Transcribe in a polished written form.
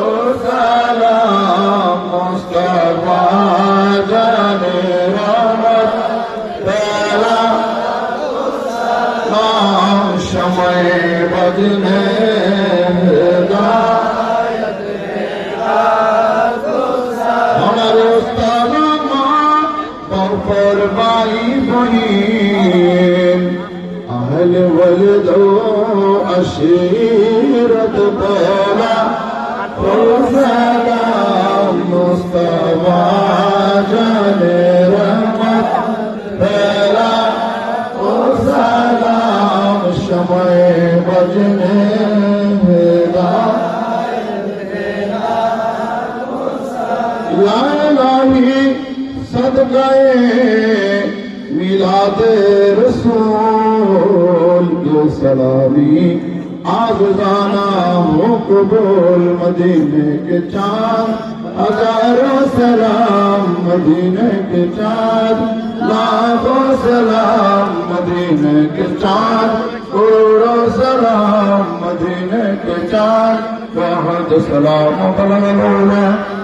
ओ सलाम मुस्तफा जाने रहमत पहला नाम शमए बदने हिदायत हमारे उस्ताद पर बाई बहीन अहल वलदो अशीरत पहला ओ सलाम मुस्तफा जाने रहमत पहला ओ सलाम शमए बजने या इलाही सदक़े मिलाद रसूल के सलामी आज़ाना हो कबूल मदीने के चाँद हजारों सलाम मदीने के चाँद लाखों सलाम मदीने के चाँद करोड़ों सलाम मदीने के चाँद बहुत सलाम